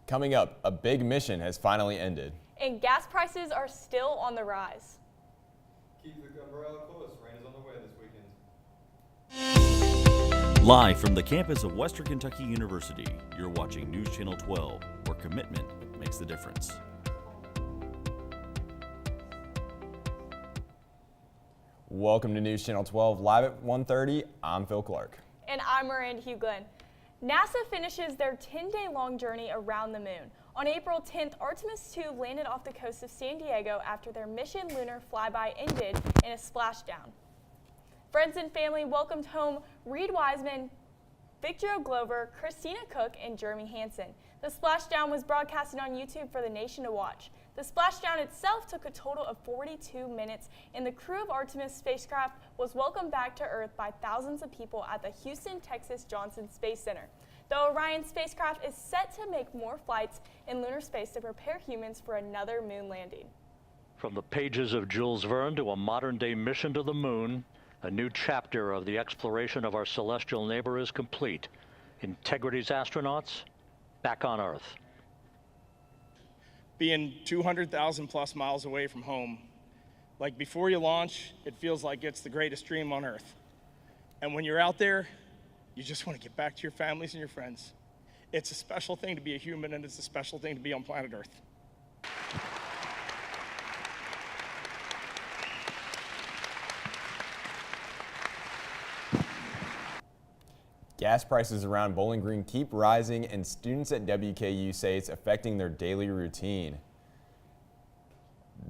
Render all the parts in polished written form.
Coming up, a big mission has finally ended. And gas prices are still on the rise. Keep the umbrella close. Rain is on the way this weekend. Live from the campus of Western Kentucky University, you're watching News Channel 12, where commitment makes the difference. Welcome to News Channel 12, live at 1:30. I'm Phil Clark. And I'm Miranda Hughlin. NASA finishes their 10-day-long journey around the moon. On April 10th, Artemis II landed off the coast of San Diego after their mission lunar flyby ended in a splashdown. Friends and family welcomed home Reed Wiseman, Victor Glover, Christina Cook, and Jeremy Hansen. The splashdown was broadcasted on YouTube for the nation to watch. The splashdown itself took a total of 42 minutes, and the crew of Artemis spacecraft was welcomed back to Earth by thousands of people at the Houston, Texas Johnson Space Center. The Orion spacecraft is set to make more flights in lunar space to prepare humans for another moon landing. From the pages of Jules Verne to a modern-day mission to the moon, a new chapter of the exploration of our celestial neighbor is complete. Integrity's astronauts back on Earth. Being 200,000 plus miles away from home, like before you launch, it feels like it's the greatest dream on Earth. And when you're out there, you just want to get back to your families and your friends. It's a special thing to be a human, and it's a special thing to be on planet Earth. Gas prices around Bowling Green keep rising, and students at WKU say it's affecting their daily routine.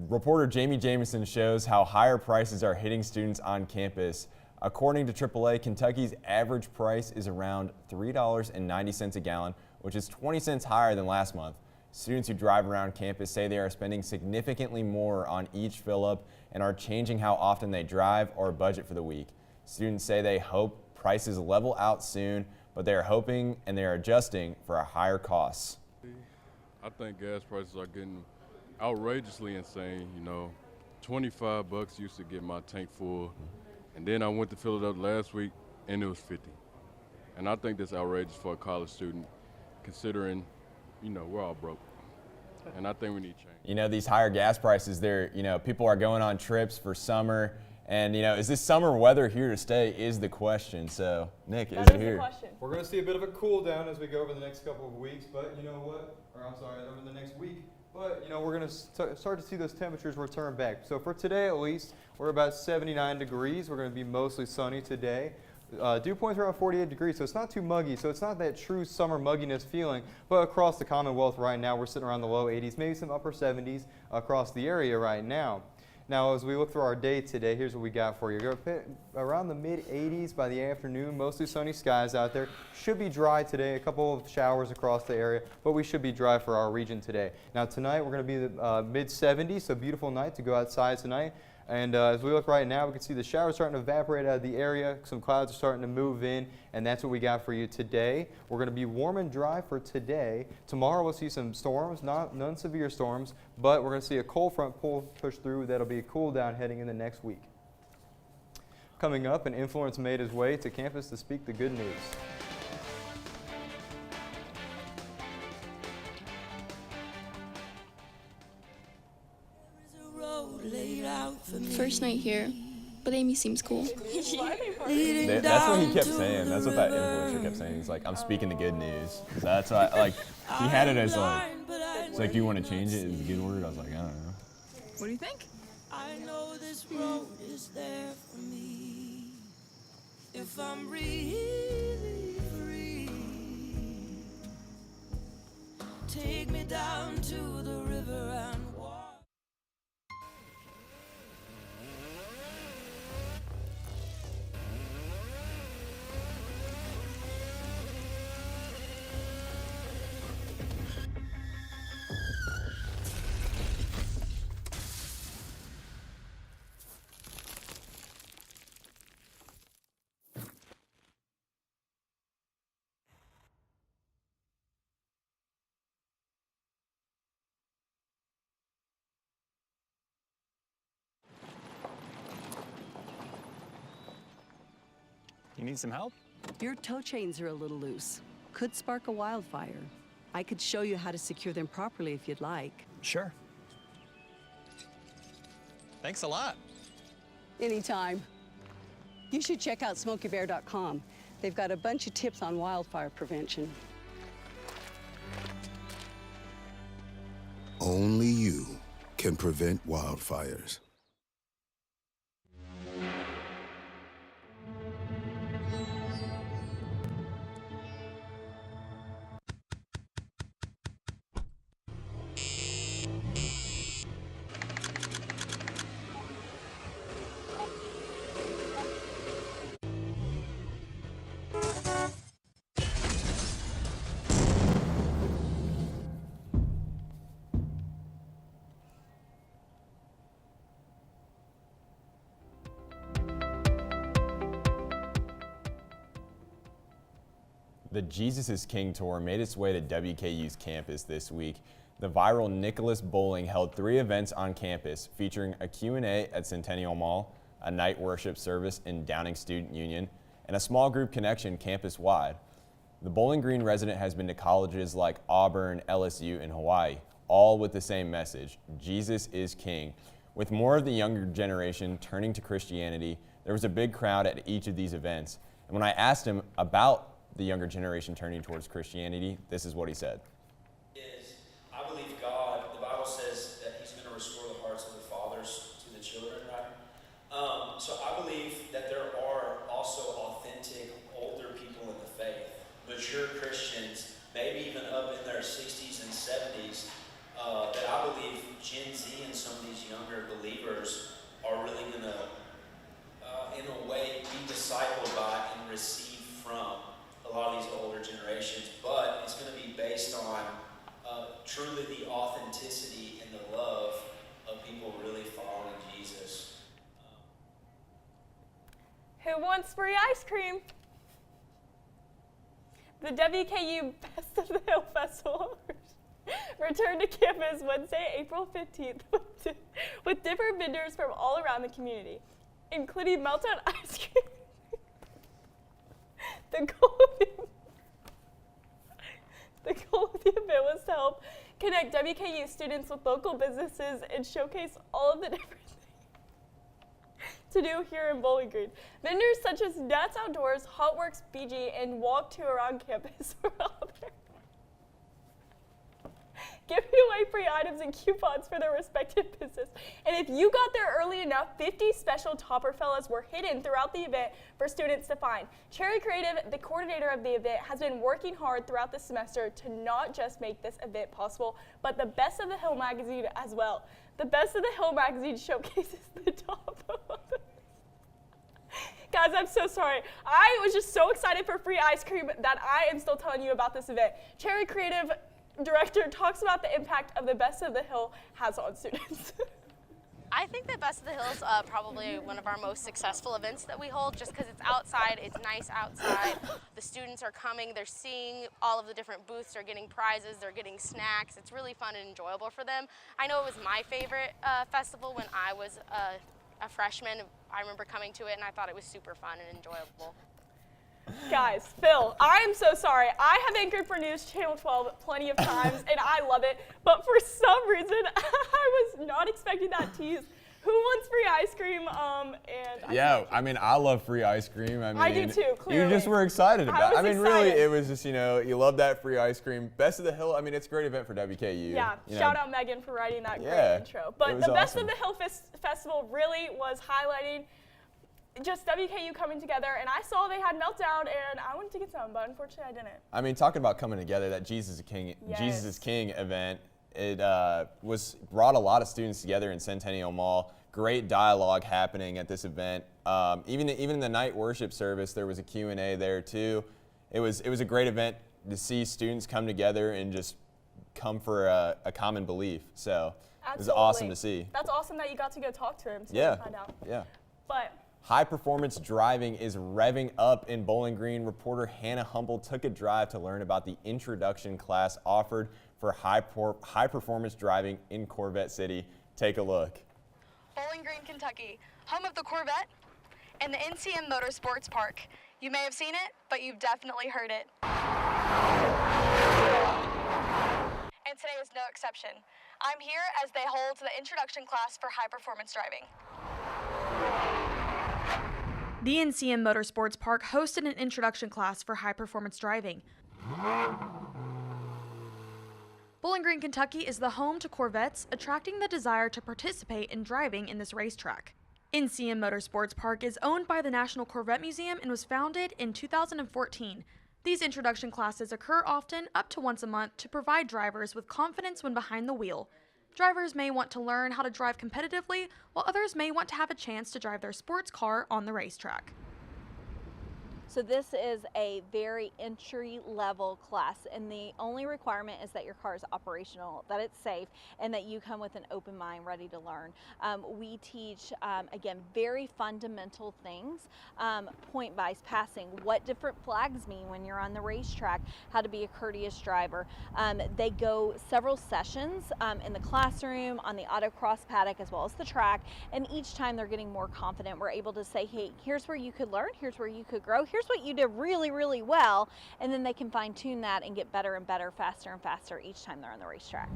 Reporter Jamie Jamison shows how higher prices are hitting students on campus. According to AAA, Kentucky's average price is around $3.90 a gallon, which is 20 cents higher than last month. Students who drive around campus say they are spending significantly more on each fill-up and are changing how often they drive or budget for the week. Students say they hope prices level out soon, but they are hoping and they are adjusting for higher costs. I think gas prices are getting outrageously insane. You know, 25 bucks used to get my tank full, and then I went to fill it up last week and it was 50. And I think that's outrageous for a college student, considering, you know, we're all broke. And I think we need change. You know, these higher gas prices, people are going on trips for summer. And, is this summer weather here to stay is the question. So, Nick, is it here? We're going to see a bit of a cool down as we go over the next couple of weeks, but you know what? Over the next week. But, we're going to start to see those temperatures return back. So for today, at least, we're about 79 degrees. We're going to be mostly sunny today. Dew point's around 48 degrees, so it's not too muggy. So it's not that true summer mugginess feeling. But across the Commonwealth right now, we're sitting around the low 80s, maybe some upper 70s across the area right now. Now, as we look through our day today, here's what we got for you. Around the mid-80s by the afternoon, mostly sunny skies out there. Should be dry today, a couple of showers across the area, but we should be dry for our region today. Now, tonight we're going to be the mid-70s, so beautiful night to go outside tonight. And as we look right now, we can see the showers starting to evaporate out of the area. Some clouds are starting to move in, and that's what we got for you today. We're going to be warm and dry for today. Tomorrow we'll see some storms, none severe storms, but we're going to see a cold front push through. That'll be a cool down heading in the next week. Coming up, an influence made his way to campus to speak the good news. First night here, but Amy seems cool. That's what he kept saying. That's what that influencer kept saying. He's like, I'm speaking the good news. So that's why, he had it as it's like, do you want to change it as a good word? I was like, I don't know. What do you think? I know this road is there for me if I'm really free. Take me down to the river and walk. You need some help? Your tow chains are a little loose. Could spark a wildfire. I could show you how to secure them properly if you'd like. Sure. Thanks a lot. Anytime. You should check out SmokeyBear.com. They've got a bunch of tips on wildfire prevention. Only you can prevent wildfires. The Jesus is King tour made its way to WKU's campus this week. The viral Nicholas Bowling held 3 events on campus, featuring a Q&A at Centennial Mall, a night worship service in Downing Student Union, and a small group connection campus-wide. The Bowling Green resident has been to colleges like Auburn, LSU, and Hawaii, all with the same message: Jesus is King. With more of the younger generation turning to Christianity, there was a big crowd at each of these events. And when I asked him about the younger generation turning towards Christianity, this is what he said. I believe God, the Bible says that he's going to restore the hearts of the fathers to the children, right? So I believe that there are also authentic older people in the faith, mature Christians, maybe even up in their 60s and 70s, that I believe Gen Z and some of these younger believers are really going to, in a way, be discipled by and receive from a lot of these older generations, but it's going to be based on truly the authenticity and the love of people really following Jesus. Who wants free ice cream? The WKU Best of the Hill Festival returned to campus Wednesday, April 15th with different vendors from all around the community, including meltdown ice cream. The goal of the event was to help connect WKU students with local businesses and showcase all of the different things to do here in Bowling Green. Vendors such as Nats Outdoors, Hotworks BG, and Walk 2 Around Campus were all there, giving away free items and coupons for their respective business. And if you got there early enough, 50 special topper fellas were hidden throughout the event for students to find. Cherry Creative, the coordinator of the event, has been working hard throughout the semester to not just make this event possible, but the Best of the Hill magazine as well. The Best of the Hill magazine showcases the top of the Guys, I'm so sorry. I was just so excited for free ice cream that I am still telling you about this event. Cherry Creative Director talks about the impact of the Best of the Hill has on students. I think that Best of the Hill is probably one of our most successful events that we hold, just because it's outside, it's nice outside. The students are coming, they're seeing all of the different booths, they're getting prizes, they're getting snacks. It's really fun and enjoyable for them. I know it was my favorite festival when I was a freshman. I remember coming to it and I thought it was super fun and enjoyable. Guys, Phil, I'm so sorry. I have anchored for News Channel 12 plenty of times, and I love it. But for some reason, I was not expecting that tease. Who wants free ice cream? I mean, I love free ice cream. I do too, clearly. You just were excited about it. I mean, really, excited. it was just, you love that free ice cream. Best of the Hill, I mean, it's a great event for WKU. Yeah, shout out Megan for writing that great intro. But the Best of the Hill Festival really was highlighting just WKU coming together, and I saw they had Meltdown, and I wanted to get some, but unfortunately I didn't. I mean, talking about coming together, that Jesus is King event, it brought a lot of students together in Centennial Mall. Great dialogue happening at this event. Even in the night worship service, there was a Q&A there too. It was a great event to see students come together and just come for a common belief. So it was awesome to see. That's awesome that you got to go talk to him. Yeah. Find out. Yeah. But high performance driving is revving up in Bowling Green. Reporter Hannah Humble took a drive to learn about the introduction class offered for high performance driving in Corvette City. Take a look. Bowling Green, Kentucky, home of the Corvette and the NCM Motorsports Park. You may have seen it, but you've definitely heard it. and today is no exception. I'm here as they hold the introduction class for high-performance driving. The NCM Motorsports Park hosted an introduction class for high-performance driving. Bowling Green, Kentucky is the home to Corvettes, attracting the desire to participate in driving in this racetrack. NCM Motorsports Park is owned by the National Corvette Museum and was founded in 2014. These introduction classes occur often, up to once a month, to provide drivers with confidence when behind the wheel. Drivers may want to learn how to drive competitively, while others may want to have a chance to drive their sports car on the racetrack. So this is a very entry-level class, and the only requirement is that your car is operational, that it's safe, and that you come with an open mind ready to learn. We teach, again, very fundamental things, point-wise passing, what different flags mean when you're on the racetrack, how to be a courteous driver. They go several sessions in the classroom, on the autocross paddock, as well as the track, and each time they're getting more confident. We're able to say, hey, here's where you could learn, here's where you could grow, here's what you did really, really well, and then they can fine-tune that and get better and better, faster and faster each time they're on the racetrack.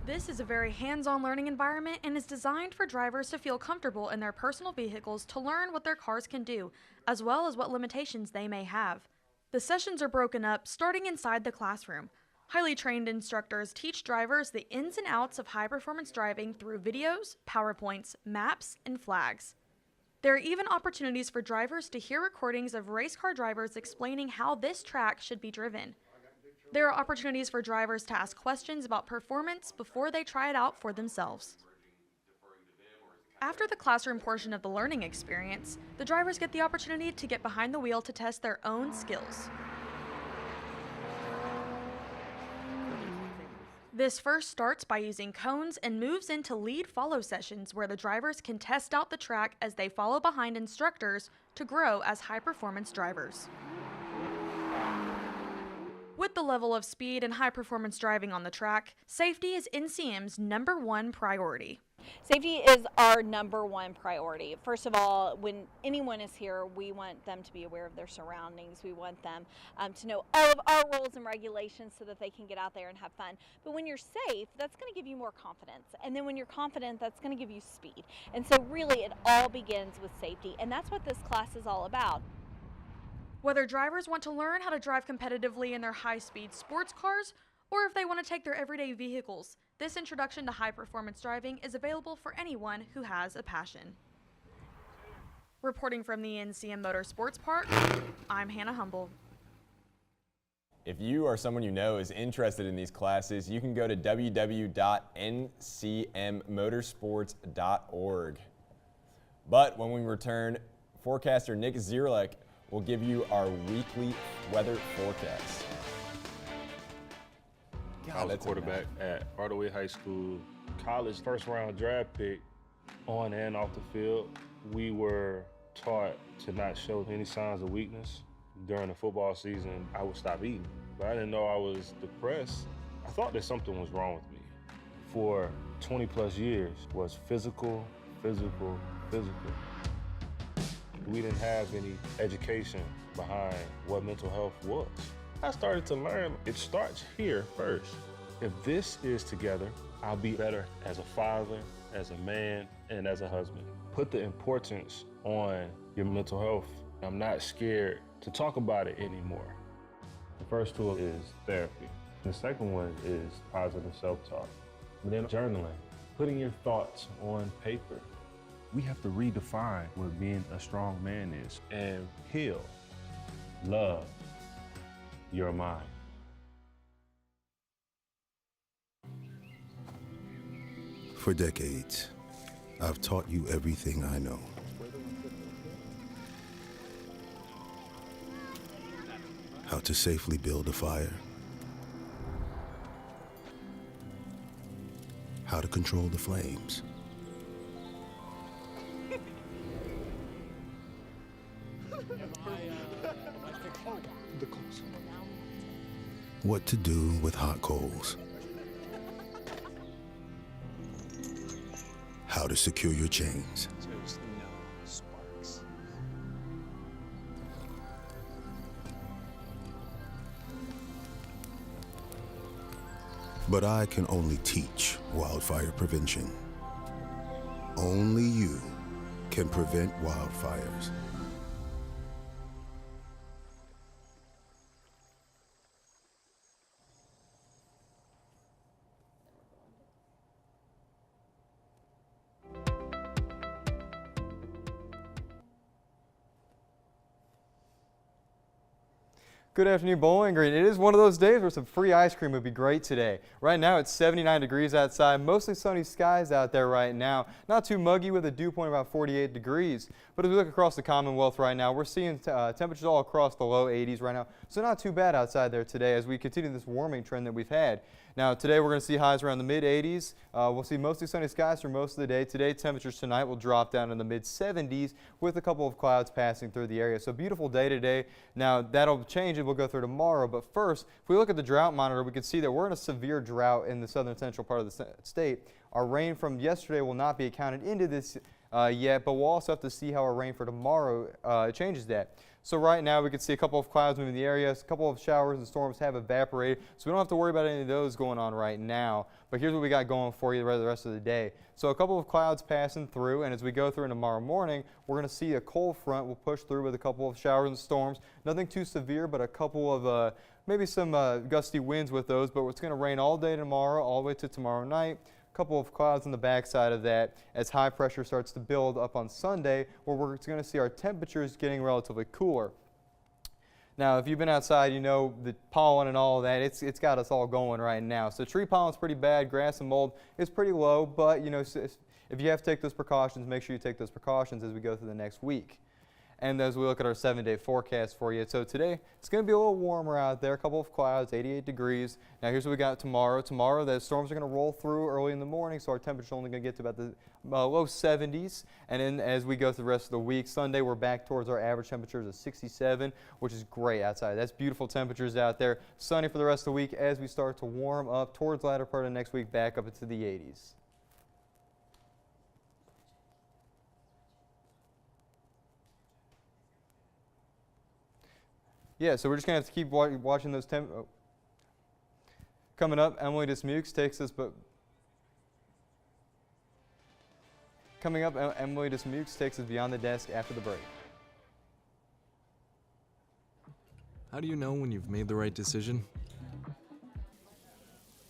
This is a very hands-on learning environment and is designed for drivers to feel comfortable in their personal vehicles to learn what their cars can do, as well as what limitations they may have. The sessions are broken up, starting inside the classroom. Highly trained instructors teach drivers the ins and outs of high-performance driving through videos, PowerPoints, maps, and flags. There are even opportunities for drivers to hear recordings of race car drivers explaining how this track should be driven. There are opportunities for drivers to ask questions about performance before they try it out for themselves. After the classroom portion of the learning experience, the drivers get the opportunity to get behind the wheel to test their own skills. This first starts by using cones and moves into lead-follow sessions where the drivers can test out the track as they follow behind instructors to grow as high-performance drivers. With the level of speed and high-performance driving on the track, safety is NCM's #1 priority. Safety is our #1 priority. First of all, when anyone is here, we want them to be aware of their surroundings. We want them to know all of our rules and regulations so that they can get out there and have fun. But when you're safe, that's going to give you more confidence. And then when you're confident, that's going to give you speed. And so really, it all begins with safety. And that's what this class is all about. Whether drivers want to learn how to drive competitively in their high-speed sports cars, or if they want to take their everyday vehicles, this introduction to high-performance driving is available for anyone who has a passion. Reporting from the NCM Motorsports Park, I'm Hannah Humble. If you or someone you know is interested in these classes, you can go to www.ncmmotorsports.org. But when we return, forecaster Nick Zierlich will give you our weekly weather forecast. I was a quarterback at Hardaway High School, college first-round draft pick, on and off the field. We were taught to not show any signs of weakness. During the football season, I would stop eating. But I didn't know I was depressed. I thought that something was wrong with me. For 20 plus years was physical. We didn't have any education behind what mental health was. I started to learn it starts here first. If this is together, I'll be better as a father, as a man, and as a husband. Put the importance on your mental health. I'm not scared to talk about it anymore. The first tool is therapy. The second one is positive self-talk. And then journaling, putting your thoughts on paper. We have to redefine what being a strong man is and heal, love your mind. For decades, I've taught you everything I know. How to safely build a fire. How to control the flames. What to do with hot coals. How to secure your chains. But I can only teach wildfire prevention. Only you can prevent wildfires. Good afternoon, Bowling Green. It is one of those days where some free ice cream would be great today. Right now it's 79 degrees outside, mostly sunny skies out there right now. Not too muggy with a dew point about 48 degrees. But as we look across the Commonwealth right now, we're seeing temperatures all across the low 80s right now. So not too bad outside there today as we continue this warming trend that we've had. Now today we're going to see highs around the mid 80s. We'll see mostly sunny skies for most of the day. Today temperatures tonight will drop down in the mid 70s with a couple of clouds passing through the area. So beautiful day today. Now that'll change and we'll go through tomorrow. But first, if we look at the drought monitor, we can see that we're in a severe drought in the southern central part of the state. Our rain from yesterday will not be accounted into this yet, but we'll also have to see how our rain for tomorrow changes that. So right now we can see a couple of clouds moving in the area, a couple of showers and storms have evaporated, so we don't have to worry about any of those going on right now. But here's what we got going for you the rest of the day. So a couple of clouds passing through, and as we go through tomorrow morning, we're going to see a cold front will push through with a couple of showers and storms. Nothing too severe, but a couple of maybe some gusty winds with those, but it's going to rain all day tomorrow, all the way to tomorrow night. Couple of clouds on the backside of that as high pressure starts to build up on Sunday, where we're going to see our temperatures getting relatively cooler. Now, if you've been outside, you know the pollen and all of that, it's got us all going right now. So tree pollen's pretty bad, grass and mold is pretty low, but you know, if you have to take those precautions, make sure you take those precautions as we go through the next week. And as we look at our 7-day forecast for you. So today, it's going to be a little warmer out there, a couple of clouds, 88 degrees. Now here's what we got tomorrow. Tomorrow, the storms are going to roll through early in the morning, so our temperature's only going to get to about the low 70s. And then as we go through the rest of the week, Sunday, we're back towards our average temperatures of 67, which is great outside. That's beautiful temperatures out there. Sunny for the rest of the week as we start to warm up towards the latter part of next week, back up into the 80s. Yeah, so we're just going to have to keep watching those Coming up, Emily Dismukes takes us, beyond the desk after the break. How do you know when you've made the right decision?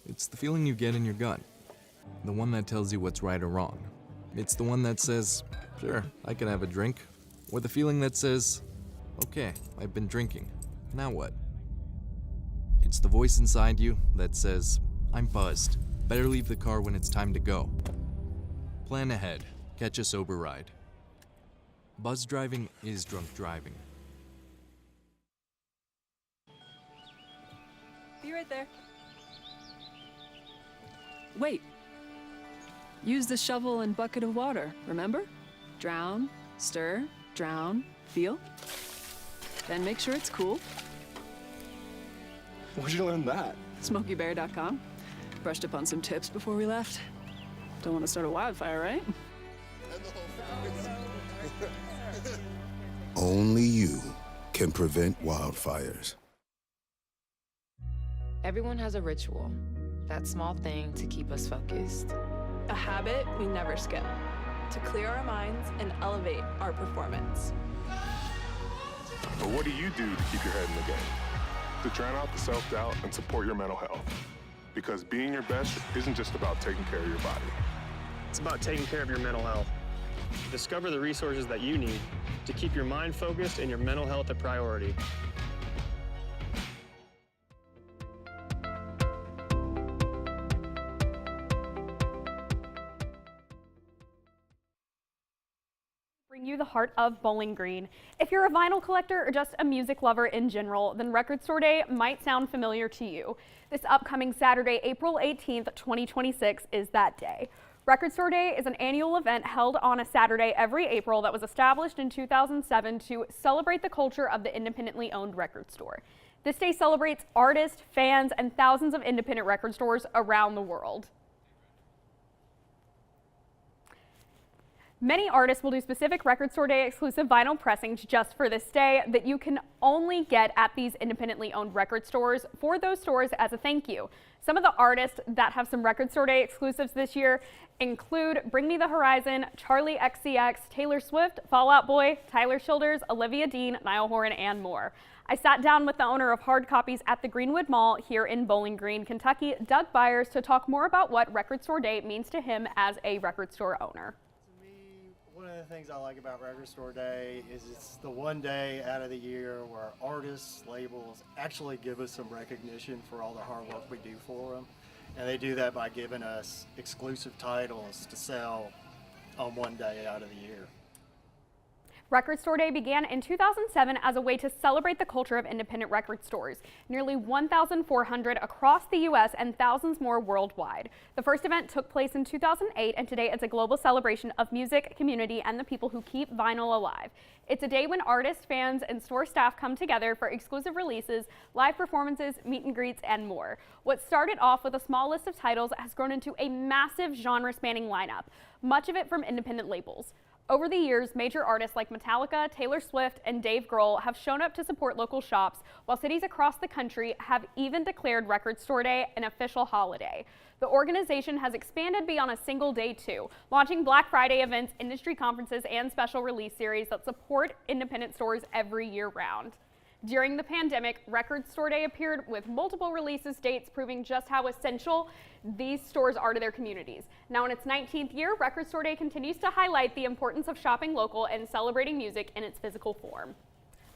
It's the feeling you get in your gut. The one that tells you what's right or wrong. It's the one that says, sure, I can have a drink. Or the feeling that says, okay, I've been drinking. Now what? It's the voice inside you that says, I'm buzzed. Better leave the car when it's time to go. Plan ahead. Catch a sober ride. Buzz driving is drunk driving. Be right there. Wait. Use the shovel and bucket of water, remember? Drown, stir, drown, feel. Then make sure it's cool. Where'd you learn that? SmokeyBear.com. Brushed up on some tips before we left. Don't want to start a wildfire, right? Only you can prevent wildfires. Everyone has a ritual, that small thing to keep us focused. A habit we never skip, to clear our minds and elevate our performance. But what do you do to keep your head in the game? To drown out the self-doubt and support your mental health. Because being your best isn't just about taking care of your body. It's about taking care of your mental health. Discover the resources that you need to keep your mind focused and your mental health a priority. Bring you the heart of Bowling Green. If you're a vinyl collector or just a music lover in general, then Record Store Day might sound familiar to you. This upcoming Saturday, April 18th, 2026 is that day. Record Store Day is an annual event held on a Saturday every April that was established in 2007 to celebrate the culture of the independently owned record store. This day celebrates artists, fans, and thousands of independent record stores around the world. Many artists will do specific Record Store Day exclusive vinyl pressings just for this day that you can only get at these independently owned record stores for those stores as a thank you. Some of the artists that have some Record Store Day exclusives this year include Bring Me the Horizon, Charlie XCX, Taylor Swift, Fall Out Boy, Tyler Childers, Olivia Dean, Niall Horan, and more. I sat down with the owner of Hard Copies at the Greenwood Mall here in Bowling Green, Kentucky, Doug Byers, to talk more about what Record Store Day means to him as a record store owner. One of the things I like about Record Store Day is it's the one day out of the year where artists, labels actually give us some recognition for all the hard work we do for them. And they do that by giving us exclusive titles to sell on one day out of the year. Record Store Day began in 2007 as a way to celebrate the culture of independent record stores. Nearly 1,400 across the U.S. and thousands more worldwide. The first event took place in 2008, and today it's a global celebration of music, community, and the people who keep vinyl alive. It's a day when artists, fans, and store staff come together for exclusive releases, live performances, meet and greets, and more. What started off with a small list of titles has grown into a massive genre-spanning lineup, much of it from independent labels. Over the years, major artists like Metallica, Taylor Swift, and Dave Grohl have shown up to support local shops, while cities across the country have even declared Record Store Day an official holiday. The organization has expanded beyond a single day too, launching Black Friday events, industry conferences, and special release series that support independent stores every year round. During the pandemic, Record Store Day appeared with multiple releases dates proving just how essential these stores are to their communities. Now in its 19th year, Record Store Day continues to highlight the importance of shopping local and celebrating music in its physical form.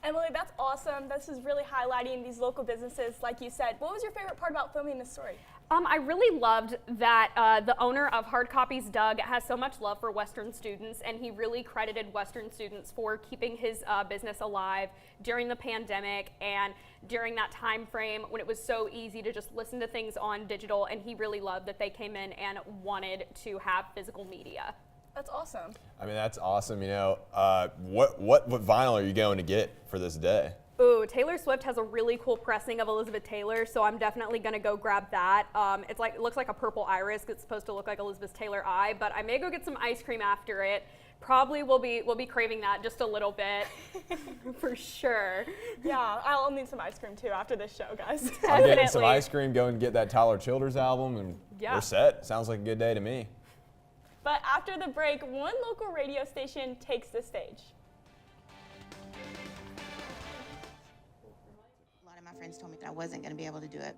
Emily, that's awesome. This is really highlighting these local businesses, like you said. What was your favorite part about filming this story? I really loved that the owner of Hard Copies, Doug, has so much love for Western students, and he really credited Western students for keeping his business alive during the pandemic and during that time frame when it was so easy to just listen to things on digital, and he really loved that they came in and wanted to have physical media. That's awesome. I mean, that's awesome. You know, what vinyl are you going to get for this day? Ooh, Taylor Swift has a really cool pressing of Elizabeth Taylor, so I'm definitely gonna go grab that. It looks like a purple iris. It's supposed to look like Elizabeth Taylor eye, but I may go get some ice cream after it. Probably we'll be craving that just a little bit, for sure. Yeah, I'll need some ice cream too after this show, guys. I'm getting some ice cream, go and get that Tyler Childers album, and Yeah. we're set. Sounds like a good day to me. But after the break, one local radio station takes the stage. My friends told me that I wasn't going to be able to do it.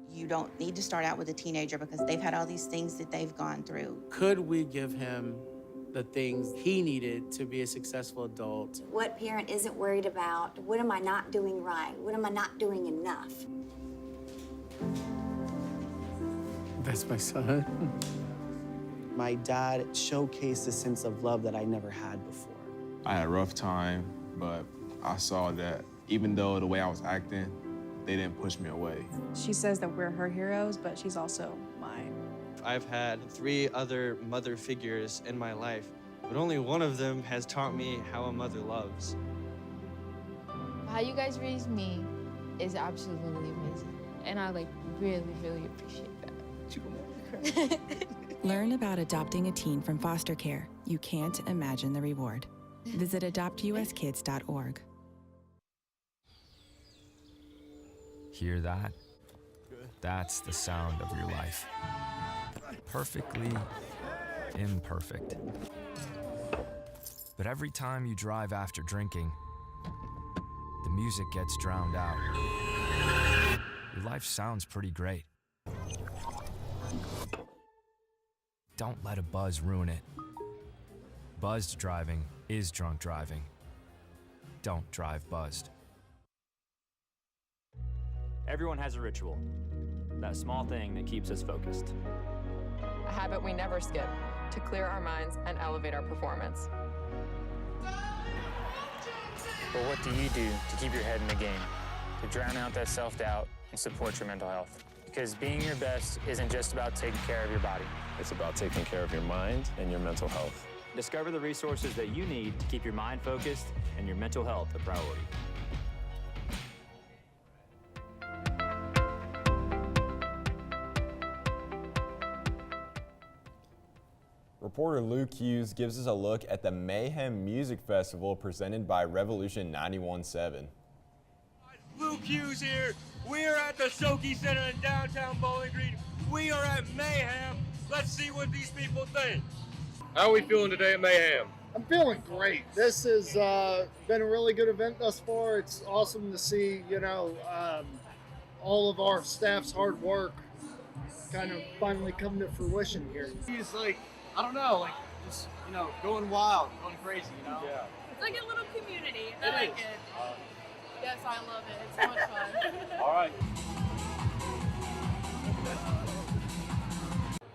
You don't need to start out with a teenager because they've had all these things that they've gone through. Could we give him the things he needed to be a successful adult? What parent isn't worried about, what am I not doing right? What am I not doing enough? That's my son. My dad showcased a sense of love that I never had before. I had a rough time, but I saw that even though the way I was acting, they didn't push me away. She says that we're her heroes, but she's also mine. I've had 3 other mother figures in my life, but only one of them has taught me how a mother loves. How you guys raised me is absolutely amazing, and I really appreciate that. Learn about adopting a teen from foster care. You can't imagine the reward. Visit adoptuskids.org. Hear that? That's the sound of your life. Perfectly imperfect. But every time you drive after drinking, the music gets drowned out. Your life sounds pretty great. Don't let a buzz ruin it. Buzzed driving is drunk driving. Don't drive buzzed. Everyone has a ritual, that small thing that keeps us focused. A habit we never skip to clear our minds and elevate our performance. But what do you do to keep your head in the game, to drown out that self-doubt and support your mental health? Because being your best isn't just about taking care of your body. It's about taking care of your mind and your mental health. Discover the resources that you need to keep your mind focused and your mental health a priority. Reporter Luke Hughes gives us a look at the Mayhem Music Festival presented by Revolution 91.7. Luke Hughes here. We are at the Soki Center in downtown Bowling Green. We are at Mayhem. Let's see what these people think. How are we feeling today at Mayhem? I'm feeling great. This has been a really good event thus far. It's awesome to see, all of our staff's hard work kind of finally come to fruition here. He's like, I don't know, like just, going wild, going crazy, Yeah. It's like a little community. I like it. Yes, I love it. It's so much fun. All right.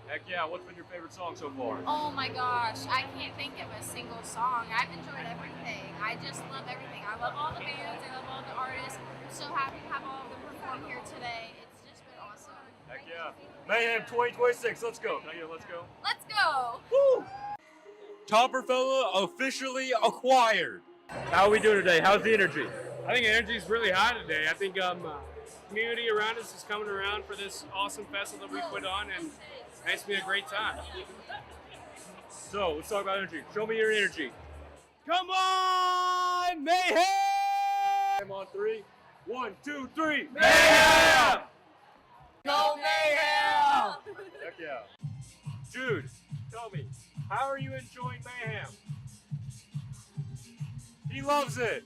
Heck yeah, what's been your favorite song so far? Oh my gosh, I can't think of a single song. I've enjoyed everything. I just love everything. I love all the bands. I love all the artists. I'm so happy to have all of them perform here today. It's just been awesome. Heck yeah. Mayhem 2026, let's go. Let's go. Let's go. Woo! Topperfella officially acquired. How are we doing today? How's the energy? I think energy is really high today. I think community around us is coming around for this awesome festival that we put on, and it's been a great time. So let's talk about energy. Show me your energy. Come on, Mayhem! On 3. 1, 2, 3. Mayhem! Go Mayhem! Heck yeah. Jude, tell me, how are you enjoying Mayhem? He loves it.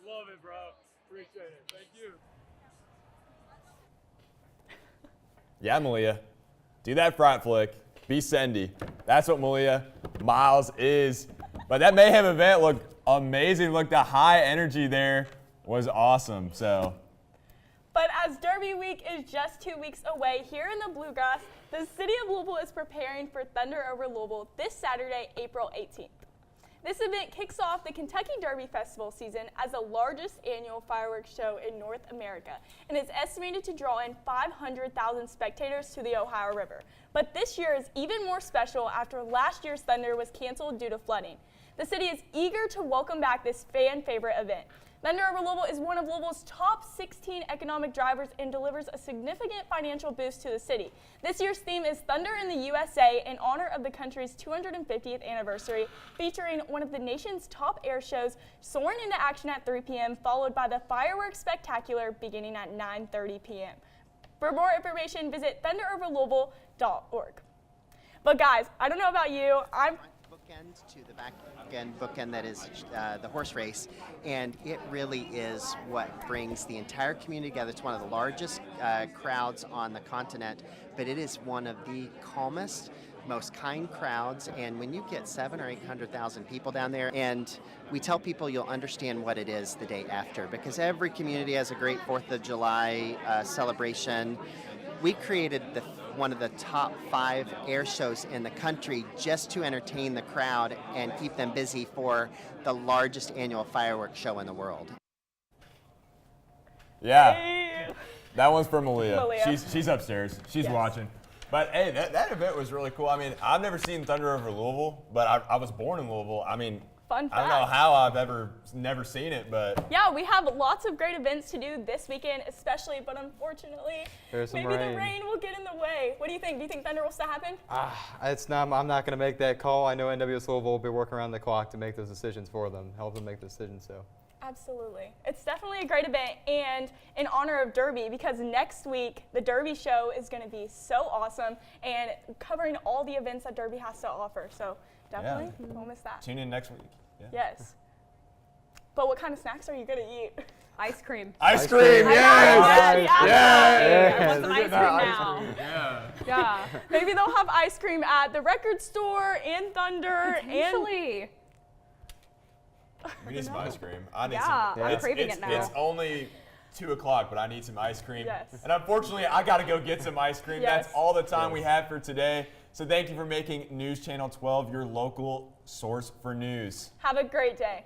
Love it, bro. Appreciate it. Thank you. Yeah, Malia. Do that front flick. Be Sendy. That's what Malia Miles is. But that Mayhem event looked amazing. Look, the high energy there was awesome. So. But as Derby Week is just 2 weeks away, here in the Bluegrass, the city of Louisville is preparing for Thunder Over Louisville this Saturday, April 18th. This event kicks off the Kentucky Derby Festival season as the largest annual fireworks show in North America, and is estimated to draw in 500,000 spectators to the Ohio River. But this year is even more special after last year's Thunder was canceled due to flooding. The city is eager to welcome back this fan favorite event. Thunder Over Louisville is one of Louisville's top 16 economic drivers and delivers a significant financial boost to the city. This year's theme is Thunder in the USA in honor of the country's 250th anniversary, featuring one of the nation's top air shows soaring into action at 3 p.m., followed by the fireworks spectacular beginning at 9:30 p.m. For more information, visit thunderoverlouisville.org. But guys, I don't know about you, bookend to the back end bookend that is the horse race, and it really is what brings the entire community together. It's one of the largest crowds on the continent, but it is one of the calmest, most kind crowds, and when you get 700,000 or 800,000 people down there, and we tell people you'll understand what it is the day after, because every community has a great 4th of July celebration. We created one of the top 5 air shows in the country just to entertain the crowd and keep them busy for the largest annual fireworks show in the world. Yeah, that one's for Malia. Malia. She's upstairs. She's watching. But hey, that event was really cool. I mean, I've never seen Thunder Over Louisville, but I was born in Louisville. I mean, Fun fact. I don't know how I've never seen it, but yeah, we have lots of great events to do this weekend, especially, but unfortunately, maybe the rain will get in the way. What do you think? Do you think Thunder will still happen? It's not. I'm not going to make that call. I know NWS Louisville will be working around the clock to make those decisions for them, help them make the decisions. So. Absolutely. It's definitely a great event, and in honor of Derby, because next week the Derby show is going to be so awesome and covering all the events that Derby has to offer. So definitely don't miss that. Tune in next week. Yeah. Yes. But what kind of snacks are you going to eat? Ice cream. Ice cream, yes! I want some ice cream now. Yeah. Maybe they'll have ice cream at the record store, in Thunder, Potentially. We need some ice cream. I need I'm some. craving it now. It's only 2 o'clock, but I need some ice cream. Yes. And unfortunately, I got to go get some ice cream. Yes. That's all the time we have for today. So thank you for making News Channel 12 your local source for news. Have a great day.